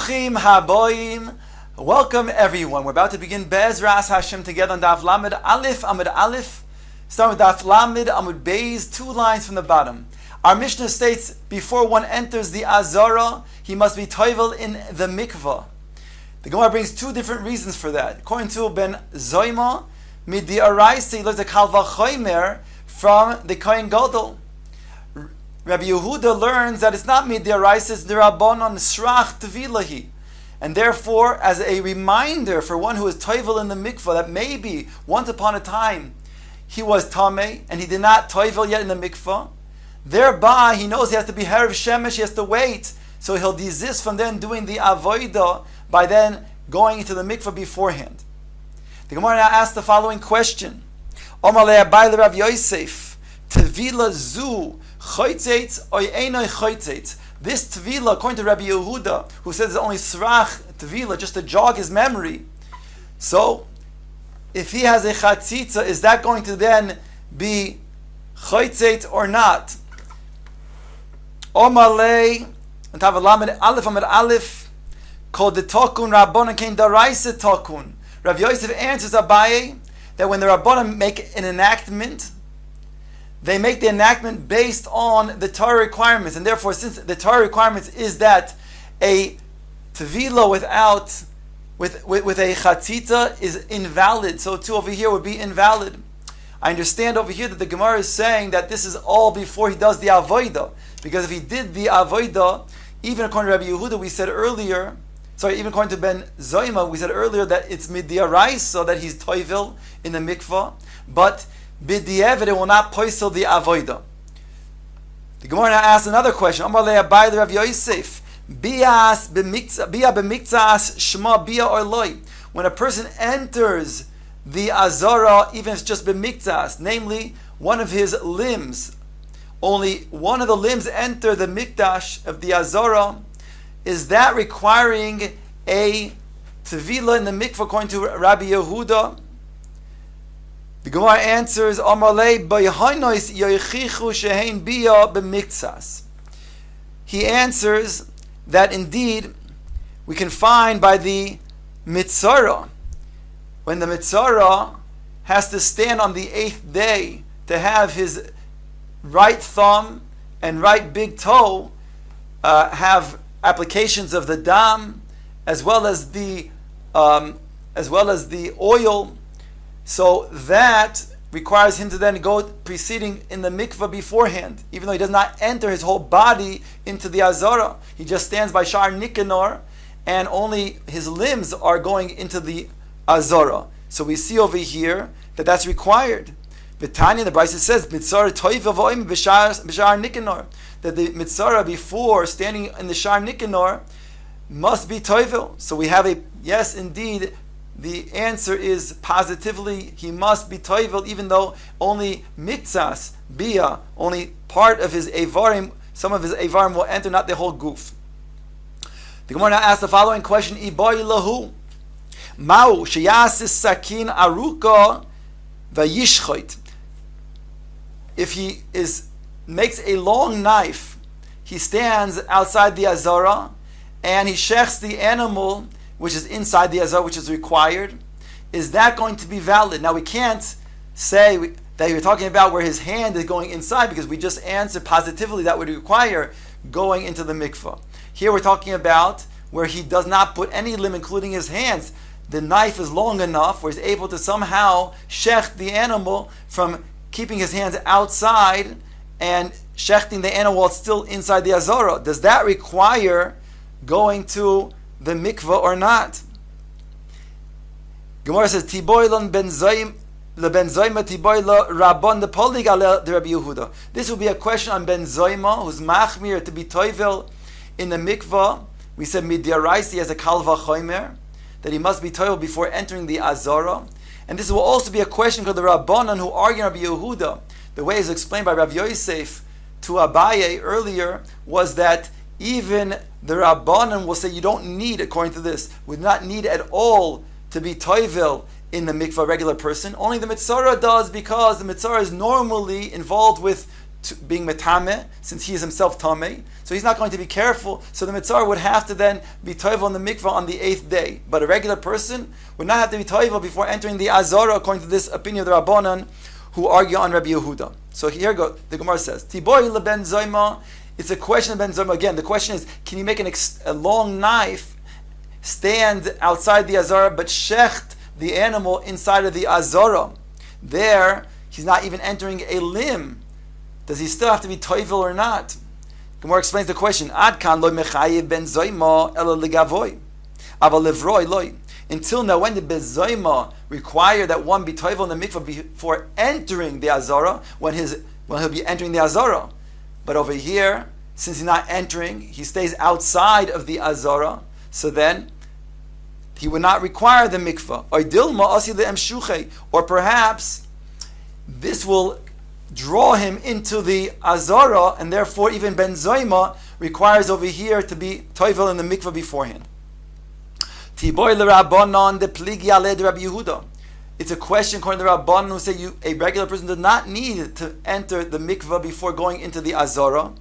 Bruchim haboim. Welcome everyone. We're about to begin Be'ezras Hashem together on Daf Lamed Aleph Amud Aleph. Start with Daf Lamed Amud Beis, 2 lines from the bottom. Our Mishnah states, before one enters the Azara, he must be toivel in the mikvah. The Gemara brings 2 different reasons for that. According to Ben Zoyma, Midi Araisi learns a Kalva Choymer from the Kohen Gadol. Rabbi Yehuda learns that it's not Midi Araisi, it's the Rabbanon Shrach Tevilahi. And therefore, as a reminder for one who is toivel in the mikvah, that maybe once upon a time he was tamei and he did not toivel yet in the mikvah, thereby he knows he has to be herav shemesh, he has to wait, so he'll desist from then doing the avodah by then going into the mikvah beforehand. The Gemara now asks the following question: Omar le'abai Rav Yosef, tevila zu choytzetz or einoi choytzetz? This tevila, according to Rabbi Yehuda, who says it's only srach tevila, just to jog his memory. So, if he has a chatzitza, is that going to then be choytzetz or not? Omar le, and tavalamid aleph amid aleph, called the tokun rabbanon kein daraisa tokun. Rav Yosef answers Abaye that when the rabbanon make an enactment, they make the enactment based on the Torah requirements, and therefore, since the Torah requirements is that a tevila with a chatzita is invalid, so too over here would be invalid. I understand over here that the Gemara is saying that this is all before he does the avodah, because if he did the avodah, even according to Rabbi Yehuda, we said earlier, even according to Ben Zoyma, we said earlier that it's midiarais, so that he's toivil in the mikvah, but b'di'evet it will not poisel the avodah. The Gemara now asks another question. Amar le'abai Rav Yosef, bia b'miktzas shema bia or loy. When a person enters the azara, even if it's just b'miktzas, namely one of his limbs, only one of the limbs enter the mikdash of the azara, is that requiring a tevila in the mikvah according to Rabbi Yehuda? The Gemara answers, Amalei b'yahanois yoichichu shehein bia b'miktzas. He answers that indeed we can find by the mitzara, when the mitzara has to stand on the 8th day to have his right thumb and right big toe have applications of the dam as well as the oil. So that requires him to then go preceding in the mikvah beforehand, even though he does not enter his whole body into the azara. He just stands by Shar Nikanor, and only his limbs are going into the azara. So we see over here that that's required. V'tanya, the Brisa says, mitzara toiv avoim b'shar Nikanor, that the mitzara before standing in the Shar Nikanor must be toivel. So we have yes, indeed, the answer is positively he must be toivel, even though only miktzas, bia, only part of his avarim, some of his avarim will enter, not the whole goof. The Gemara now asks the following question: Iboy lahu, mau sheyasis sakin aruka vayishchoit. If he makes a long knife, he stands outside the azara and he shechs the animal which is inside the azar, which is required. Is that going to be valid? Now we can't say that you're talking about where his hand is going inside, because we just answered positively that would require going into the mikvah. Here we're talking about where he does not put any limb, including his hands. The knife is long enough where he's able to somehow shech the animal from keeping his hands outside and shechting the animal while it's still inside the azara. Does that require going to the mikvah or not? Gemara says, Tiboilon ben Zoyma Tiboila Rabban the Polig ale the Rabbi Yehuda. This will be a question on Ben Zoyma, who's machmir to be toivel in the mikvah. We said midiaraisi as a kalva choimer, that he must be toivel before entering the azara. And this will also be a question for the Rabbanan who argue Rabbi Yehuda. The way is explained by Rav Yosef to Abaye earlier was that even the Rabbanan will say you don't need, according to this, would not need at all to be toivel in the mikvah, regular person. Only the mitzara does, because the mitzara is normally involved with being metame, since he is himself tameh. So he's not going to be careful. So the mitzvah would have to then be toivel in the mikvah on the 8th day. But a regular person would not have to be toivel before entering the azara, according to this opinion of the Rabbanan, who argue on Rabbi Yehuda. So here go. The Gemara says, Tiboy leben zoyma. It's a question of ben zoyma. Again, the question is, can you make a long knife stand outside the azara, but shecht the animal inside of the azara? There, he's not even entering a limb. Does he still have to be toivel or not? Gemara explains the question. Ad kan lo mechayev ben zoyma ela legavoy, aval levroi loy. Until now, when did bezoyma require that one be toivel in the mikvah before entering the azara? When he'll be entering the azara, but over here, since he's not entering, he stays outside of the azara. So then, he would not require the mikvah. Or perhaps this will draw him into the azara, and therefore even ben zoyma requires over here to be toivel in the mikvah beforehand. Tiboy l'Rabbanan de pligi aled Rabbi Yehuda. It's a question according to the Rabbanan who say a regular person does not need to enter the mikvah before going into the azara,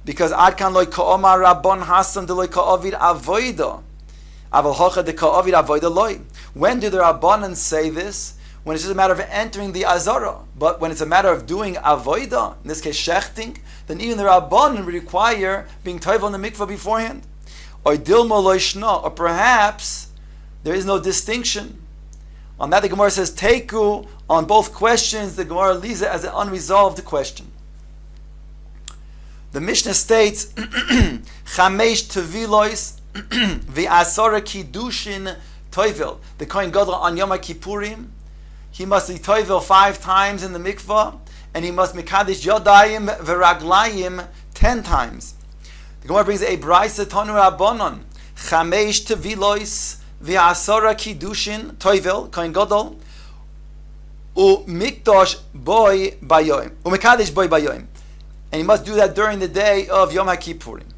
because ad kan loy ka'omar Rabban Hasan de loy ka'avid avoida, aval hocha de ka'avid avoida loy. When do the Rabbanan say this? When it's just a matter of entering the azara. But when it's a matter of doing avoida, in this case shechting, then even the Rabbanan require being toivel in the mikvah beforehand. Or dilma loishna, or perhaps there is no distinction. On that the Gemara says teiku on both questions. The Gemara leaves it as an unresolved question. The Mishnah states chamesh tevilois v'asara kiddushin toivel. The Kohen Gadol on Yom Kippurim, he must be toivel 5 times in the mikvah, and he must mikadesh yodayim v'raglayim 10 times. The Gemara brings a brayse tonu rabbanon chamesh tevilois v'asara kiddushin toivel Kohen Gadol u'mikdash boy bayoim u'mikadesh boy bayoim, and he must do that during the day of Yom Kippurim.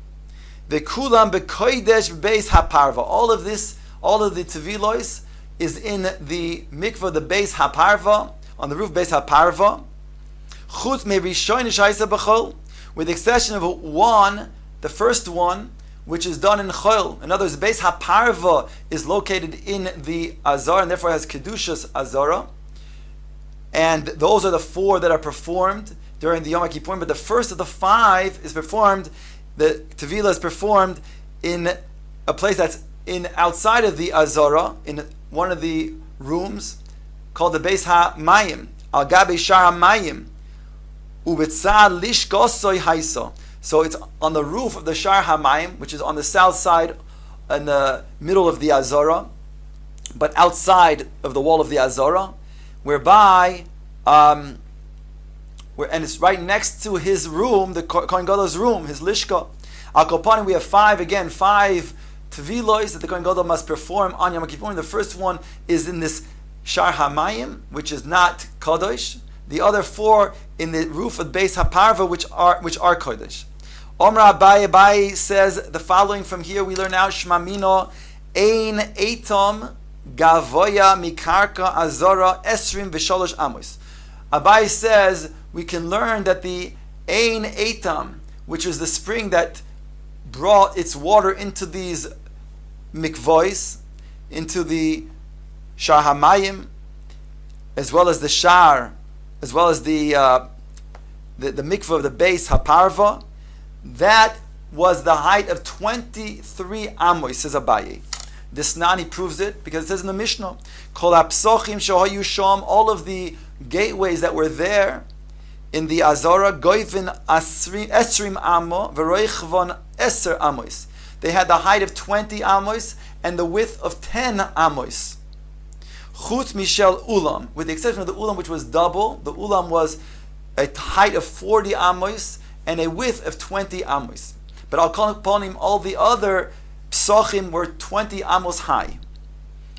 V'kulam b'kodesh beis haparva. All of the tevilois is in the mikvah, the beis haparva, on the roof beis haparva. Chutz me'rishoyin shaisa b'chol, with the exception of one, the first one, which is done in chol. In other words, beis haparva is located in the azar, and therefore has kedushas azara. And those are the 4 that are performed during the Yom Kippurim. But the first of the 5 is performed. The tevilah is performed in a place that's outside of the azara, in one of the rooms called the Beis HaMayim, Al Gabe Shar HaMayim, Ubetzad Lishkosoy Haisa. So it's on the roof of the Shar HaMayim, which is on the south side, in the middle of the azara, but outside of the wall of the azara, whereby, and it's right next to his room, the Kohen Gadol's room, his lishka. Al Kopanim, we have 5 tevilois that the Kohen Gadol must perform on Yom Kippur. The first one is in this Shar HaMayim, which is not Kodesh. The other 4 in the roof of Beis HaParva, which are Kodesh. Omra Abaye says the following from here. We learn now Shmamino Ein Eitom Gavoya Mikarka Azora Esrim V'Sholosh Amos. Abaye says we can learn that the Ein Eitam, which is the spring that brought its water into these mikvois, into the Shar HaMayim, as well as the Shar, as well as the mikvah of the Beis HaParva, that was the height of 23 amos, says Abaye. This Nani proves it because it says in the Mishnah, Kol hapsochim shehayu sham, all of the gateways that were there in the Azara, goivin esrim amo, v'roichvon eser amos. They had the height of 20 amos and the width of 10 amos. Chutz mishel ulam, with the exception of the ulam, which was double. The ulam was a height of 40 amos and a width of 20 amos. But I'll call upon him, all the other psochim were 20 amos high,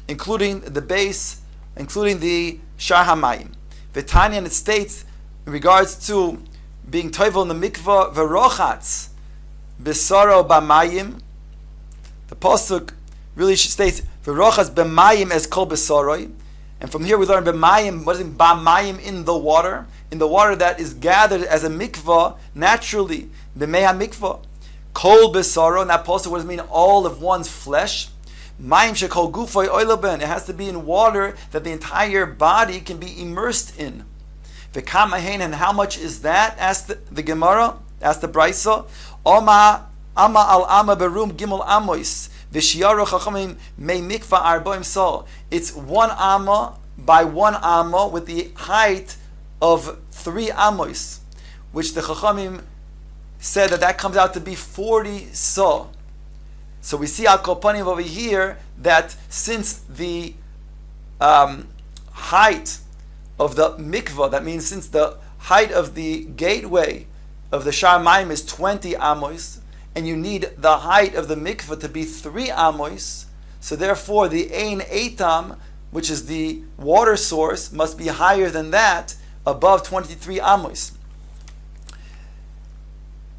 including the base, including the Shar HaMayim. V'tanya, and it states in regards to being toivel in the mikvah, v'rochatz b'saro b'mayim. The pasuk really states v'rochatz b'mayim as kol b'saroi, And from here we learn b'mayim. What is it? B'mayim, in the water that is gathered as a mikvah naturally. B'mei ha-mikvah. Kol besaro, and that also what does it mean? All of one's flesh. Mayim shekol gufoy oilaben. It has to be in water that the entire body can be immersed in. V'kamahen, and how much is that? Asked the Gemara. Asked the Brisa. Ama al ama berum gimel amois. V'shiyaru chachamim mei mikvah arboim sol. It's 1 amma by 1 amma with the height of 3 amos, which the chachamim said that comes out to be 40 sa. So we see al kopanim over here that since the height of the mikvah, that means since the height of the gateway of the Shar Mayim is 20 amos, and you need the height of the mikvah to be 3 amos, so therefore the ein etam, which is the water source, must be higher than that, above 23 amos.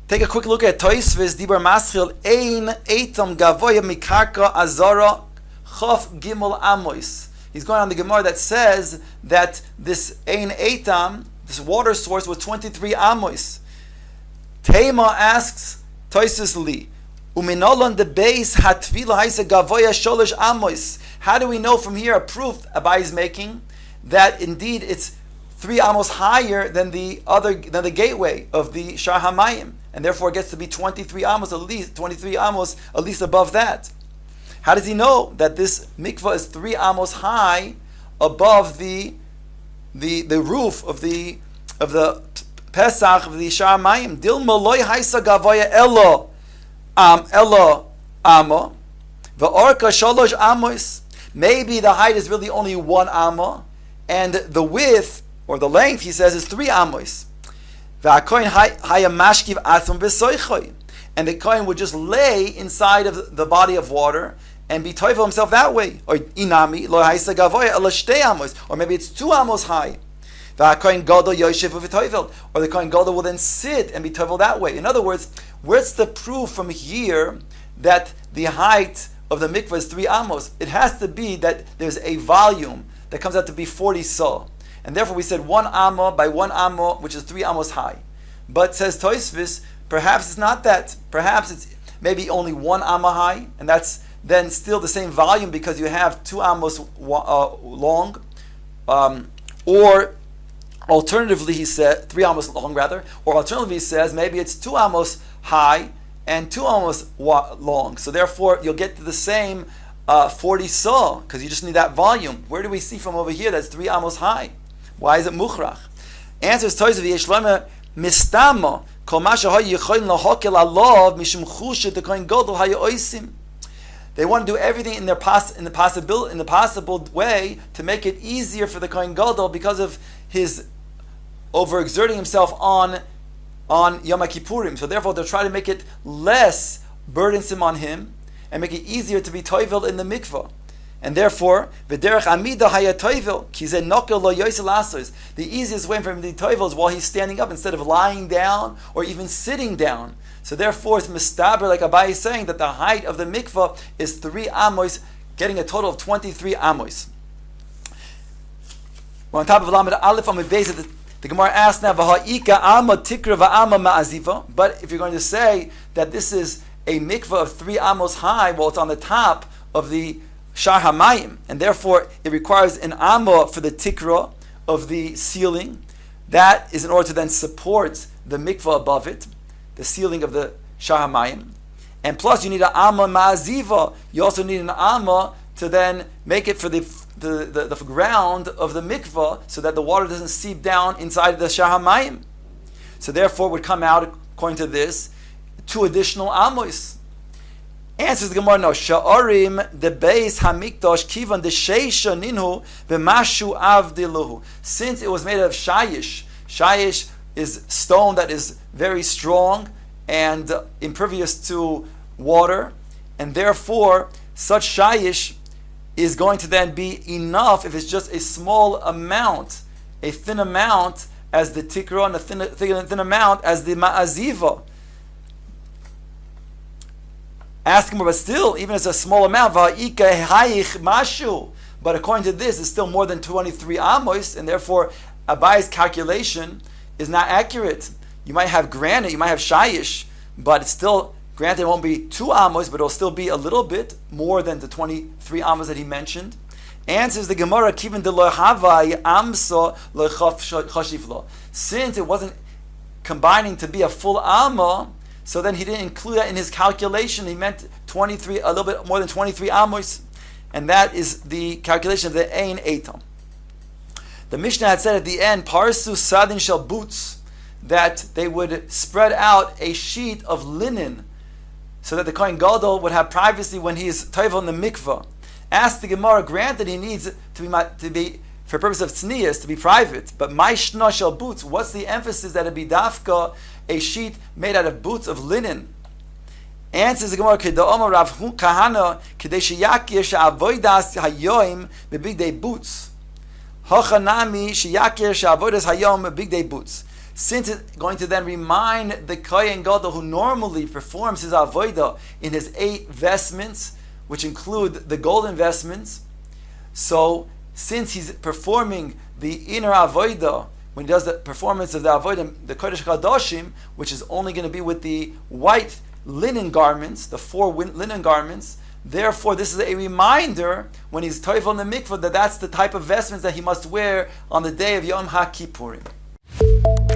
Take a quick look at Toisves Dibar Maschil ein etam gavoya mikarka azara chaf gimel amos. He's going on the Gemara that says that this ein etam, this water source, was 23 amos. Tema asks Toisves li uminolon the base hatvila haisa gavoya sholosh amos. How do we know from here a proof Abai is making that indeed it's 3 amos higher than the gateway of the Shar Hamayim, and therefore it gets to be 23 amos at least, 23 amos at least above that? How does he know that this mikvah is 3 amos high above the roof of the Pesach of the Shar Hamayim? Dil maloi haisa gavoya elo amma v'orka shalosh amos. Maybe the height is really only 1 amma, and the width or the length, he says, is 3 amos. And the kohen would just lay inside of the body of water and be toivel himself that way. Or inami lo haisa gavoya ela shtei amos, or maybe it's 2 amos high. Or the kohen gadol will then sit and be toivel that way. In other words, where's the proof from here that the height of the mikvah is 3 amos? It has to be that there's a volume that comes out to be 40 sa. And therefore we said 1 amma by 1 amma, which is 3 amos high. But says Toisvis, perhaps it's not that. Perhaps it's maybe only 1 amma high, and that's then still the same volume because you have 2 amos long. Or alternatively, he said, 3 amos long rather, or alternatively he says maybe it's 2 amos high and 2 amos long. So therefore you'll get to the same 40 sa, because you just need that volume. Where do we see from over here that's 3 amos high? Why is it mukhrach? Answers Toisv Yeshlema mistama kol ma shehoy yichoyin lahokel alav mishum chushet the kohen gadol hayoisim. They want to do everything in the possible way to make it easier for the kohen gadol because of his overexerting himself on Yom Kippurim. So therefore they'll try to make it less burdensome on him and make it easier to be toivel in the mikvah. And therefore, v'derech amida haya toivel ki ze nokel lo yosel asos. The easiest way for him to be toivel is while he's standing up instead of lying down or even sitting down. So therefore, it's mistaber, like Abai is saying, that the height of the mikvah is 3 amos, getting a total of 23 amos. We're on top of Lamed Aleph on the base of the Gemara asks now, v'ha'ika amma tikra v'amma ma'aziva. But if you're going to say that this is a mikvah of 3 amos high, well, it's on the top of the Shar Hamayim, and therefore it requires an amma for the tikra of the ceiling. That is in order to then support the mikvah above it, the ceiling of the Shar Hamayim. And plus you need an amma ma'aziva. You also need an amma to then make it for the ground of the mikvah so that the water doesn't seep down inside the Shar Hamayim. So therefore it would come out, according to this, 2 additional amos. Answers the Gemara, no. Sha'arim the beis hamikdash kivan the sheisha ninhu v'mashu avdiluhu. Since it was made of shayish, shayish is stone that is very strong and impervious to water, and therefore such shayish is going to then be enough if it's just a small amount, a thin amount as the tikra and a thin amount as the ma'aziva. Ask him, but still, even as a small amount, mashu. but according to this, it's still more than 23 amos, and therefore Abaye's calculation is not accurate. You might have granite, you might have shayish, but it's still, granted it won't be 2 amos, but it'll still be a little bit more than the 23 amos that he mentioned. Answers the Gemara, Kivin de lo havai amso lo chashivlo. Since it wasn't combining to be a full amma, so then he didn't include that in his calculation. He meant 23, a little bit more than 23 amos, and that is the calculation of the ein etam. The Mishnah had said at the end, Parsu sadin shel boots, that they would spread out a sheet of linen so that the Kohen Gadol would have privacy when he is toivel in the mikvah. Asked the Gemara, granted he needs to be for purpose of tznius, to be private, but my shna shel boots, what's the emphasis that it be dafka, a sheet made out of boots of linen? Answers the Gemara, Keda'omar Rav Kahana, Kadesh Yakir Sha'avoidas Hayoim Bebigdei boots. Hachanami Sheyakir Sha'avoidas Hayom Bebigdei boots. Since it's going to then remind the Kohen Gadol who normally performs his avodah in his 8 vestments, which include the golden vestments, so since he's performing the inner avodah, when he does the performance of the avodah, the Kodesh Kadoshim, which is only going to be with the white linen garments, the 4 linen garments, therefore this is a reminder when he's toivel in the mikvah that that's the type of vestments that he must wear on the day of Yom HaKippurim.